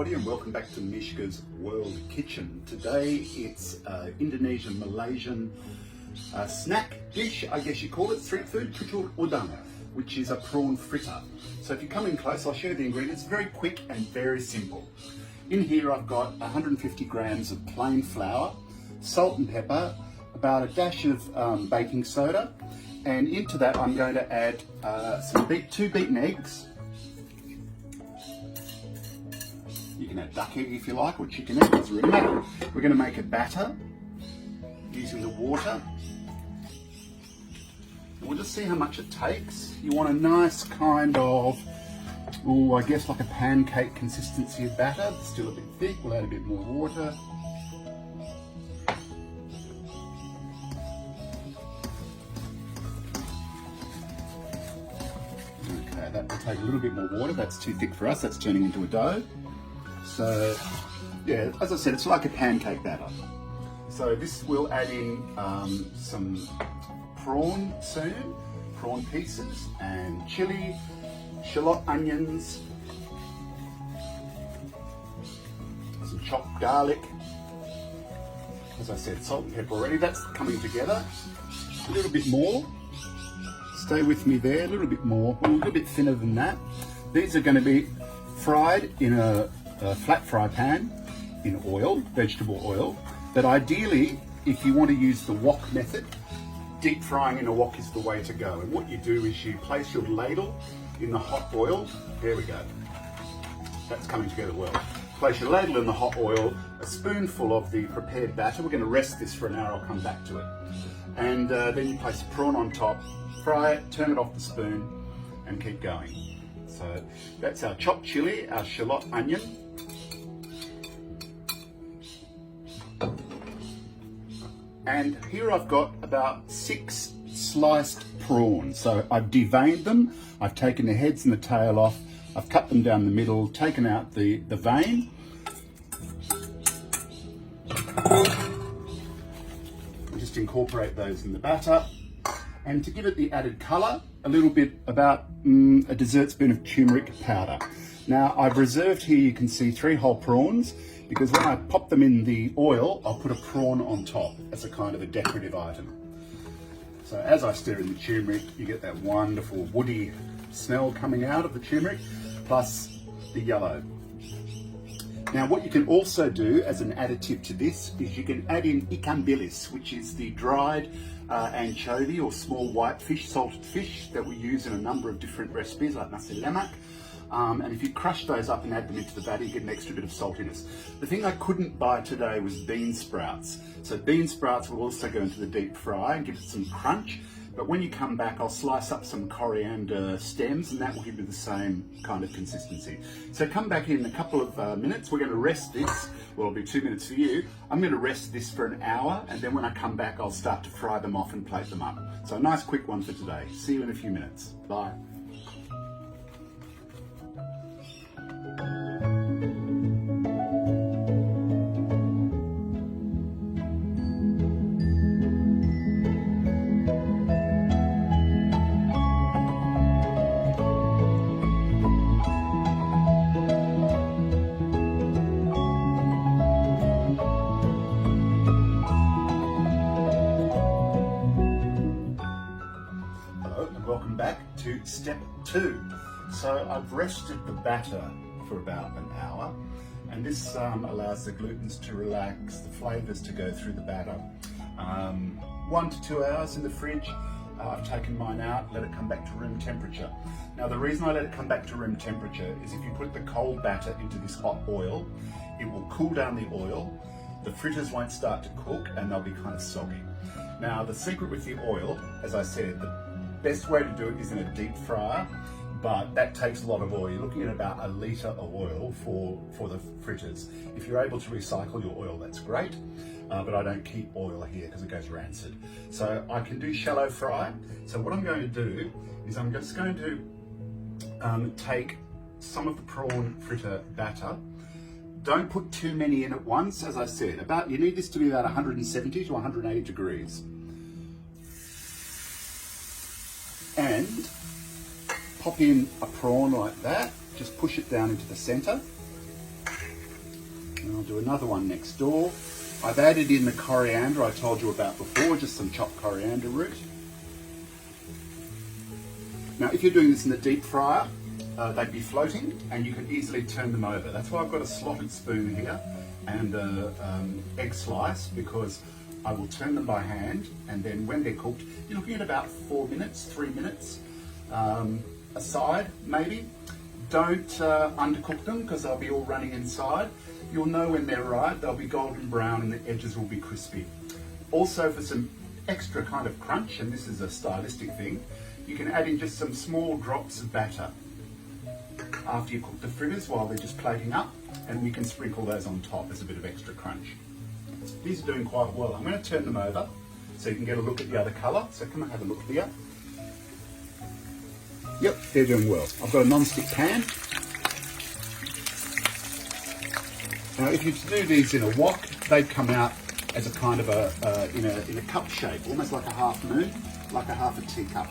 everybody, and welcome back to Mishka's World Kitchen. Today it's Indonesian Malaysian snack dish, I guess you call it, street food, Cucur Udang, which is a prawn fritter. So if you come in close, I'll show you the ingredients. Very quick and very simple. In here I've got 150 grams of plain flour, salt and pepper, about a dash of baking soda, and into that I'm going to add two beaten eggs. You can add duck egg if you like, or chicken egg, doesn't really matter. We're going to make a batter using the water. And we'll just see how much it takes. You want a nice kind of, I guess like a pancake consistency of batter. It's still a bit thick, we'll add a bit more water. Okay, that will take a little bit more water. That's too thick for us, that's turning into a dough. So, yeah, as I said, it's like a pancake batter. So this will add in some prawn soon, prawn pieces, and chili, shallot onions, some chopped garlic. As I said, salt and pepper already. That's coming together. A little bit more. Stay with me there. A little bit more. A little bit thinner than that. These are going to be fried in a flat fry pan in oil, vegetable oil, but ideally if you want to use the wok method, deep frying in a wok is the way to go. And what you do is you place your ladle in the hot oil. There we go, that's coming together well. Place your ladle in the hot oil, a spoonful of the prepared batter. We're going to rest this for an hour, I'll come back to it, and then you place the prawn on top, fry it, turn it off the spoon and keep going. So that's our chopped chili, our shallot onion, and here I've got about 6 sliced prawns. So I've deveined them, I've taken the heads and the tail off, I've cut them down the middle, taken out the vein. Just incorporate those in the batter. And to give it the added colour, a little bit, about a dessert spoon of turmeric powder. Now I've reserved here, you can see 3 whole prawns, because when I pop them in the oil, I'll put a prawn on top as a kind of a decorative item. So as I stir in the turmeric, you get that wonderful woody smell coming out of the turmeric, plus the yellow. Now what you can also do as an additive to this is you can add in ikan bilis, which is the dried anchovy or small white fish, salted fish that we use in a number of different recipes like nasi lemak. And if you crush those up and add them into the batter, you get an extra bit of saltiness. The thing I couldn't buy today was bean sprouts. So bean sprouts will also go into the deep fry and give it some crunch. But when you come back, I'll slice up some coriander stems and that will give you the same kind of consistency. So come back in a couple of minutes. We're going to rest this. Well, it'll be 2 minutes for you. I'm going to rest this for an hour, and then when I come back, I'll start to fry them off and plate them up. So a nice quick one for today. See you in a few minutes. Bye. Welcome back to step 2. So I've rested the batter for about an hour, and this allows the glutens to relax, the flavours to go through the batter. 1 to 2 hours in the fridge. I've taken mine out, let it come back to room temperature. Now the reason I let it come back to room temperature is if you put the cold batter into this hot oil, it will cool down the oil, the fritters won't start to cook and they'll be kind of soggy. Now the secret with the oil, as I said, the best way to do it is in a deep fryer, but that takes a lot of oil. You're looking at about 1 litre of oil for the fritters. If you're able to recycle your oil, that's great, but I don't keep oil here because it goes rancid. So I can do shallow fry. So what I'm going to do is I'm just going to take some of the prawn fritter batter. Don't put too many in at once, as I said. You need this to be about 170 to 180 degrees. And pop in a prawn like that, just push it down into the center. And I'll do another one next door. I've added in the coriander I told you about before, just some chopped coriander root. Now, if you're doing this in the deep fryer, they'd be floating and you can easily turn them over. That's why I've got a slotted spoon here and an egg slice, because I will turn them by hand, and then when they're cooked, you're looking at about 4 minutes, 3 minutes aside maybe. Don't undercook them because they'll be all running inside. You'll know when they're right, they'll be golden brown and the edges will be crispy. Also, for some extra kind of crunch, and this is a stylistic thing, you can add in just some small drops of batter after you cook the fritters while they're just plating up, and we can sprinkle those on top as a bit of extra crunch. These are doing quite well. I'm going to turn them over so you can get a look at the other colour. So come and have a look here. Yep, they're doing well. I've got a non-stick pan. Now, if you do these in a wok, they come out as a kind of in a cup shape, almost like a half moon, like a half a teacup.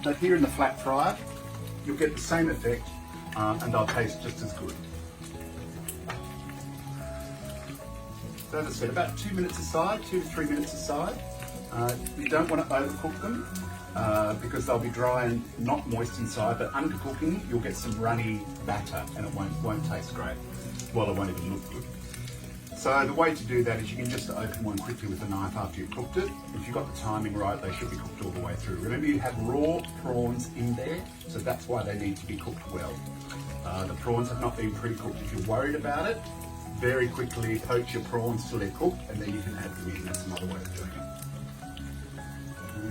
But here in the flat fryer, you'll get the same effect, and they'll taste just as good. So as I said, about 2 minutes aside, 2 to 3 minutes aside. You don't want to overcook them because they'll be dry and not moist inside, but undercooking, you'll get some runny batter and it won't taste great. Well, it won't even look good. So the way to do that is you can just open one quickly with a knife after you've cooked it. If you've got the timing right, they should be cooked all the way through. Remember, you have raw prawns in there, so that's why they need to be cooked well. The prawns have not been pre-cooked. If you're worried about it, very quickly poach your prawns till they're cooked, and then you can add them in. That's another way of doing it.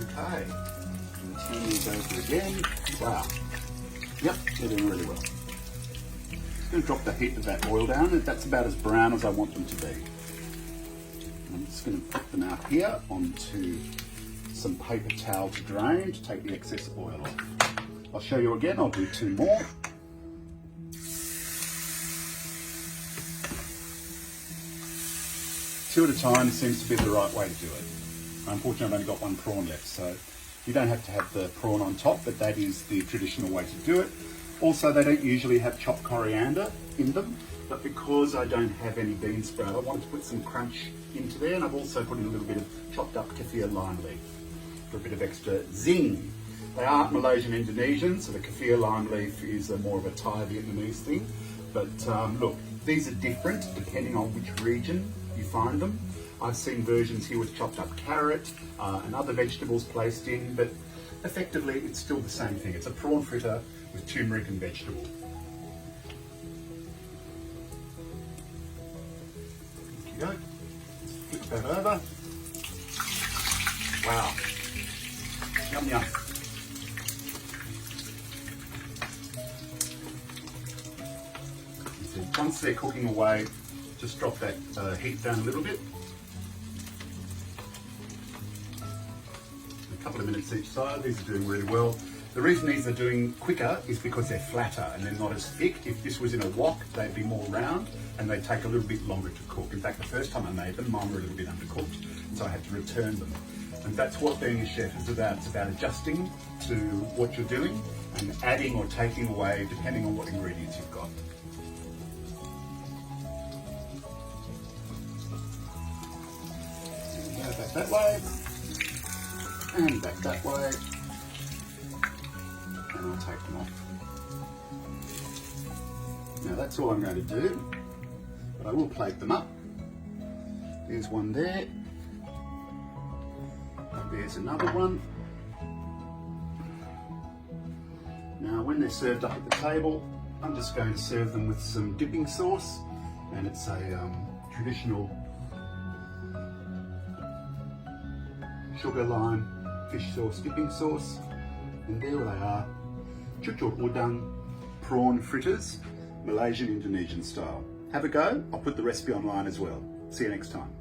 Okay, turn these over again. Wow. Yep, they're doing really well. I'm going to drop the heat of that oil down, and that's about as brown as I want them to be. I'm just going to put them out here onto some paper towel to drain to take the excess oil off. I'll show you again. I'll do 2 more. Two at a time seems to be the right way to do it. Unfortunately, I've only got 1 prawn left, so you don't have to have the prawn on top, but that is the traditional way to do it. Also, they don't usually have chopped coriander in them, but because I don't have any bean sprout, I wanted to put some crunch into there, and I've also put in a little bit of chopped up kaffir lime leaf for a bit of extra zing. They aren't Malaysian Indonesian, so the kaffir lime leaf is more of a Thai Vietnamese thing. But look, these are different depending on which region you find them. I've seen versions here with chopped up carrot and other vegetables placed in, but effectively it's still the same thing. It's a prawn fritter with turmeric and vegetable. There you go. Flip that over. Wow. Yum yum. So once they're cooking away, just drop that heat down a little bit. A couple of minutes each side. These are doing really well. The reason these are doing quicker is because they're flatter and they're not as thick. If this was in a wok, they'd be more round and they take a little bit longer to cook. In fact, the first time I made them, mine were a little bit undercooked, so I had to return them. And that's what being a chef is about. It's about adjusting to what you're doing and adding or taking away depending on what ingredients you've got. Back that way, and back that way, and I'll take them off. Now that's all I'm going to do, but I will plate them up. There's one there, there's another one. Now when they're served up at the table, I'm just going to serve them with some dipping sauce, and it's a traditional sugar lime fish sauce dipping sauce, and there they are, Cucur Udang prawn fritters, Malaysian Indonesian style. Have a go. I'll put the recipe online as well. See you next time.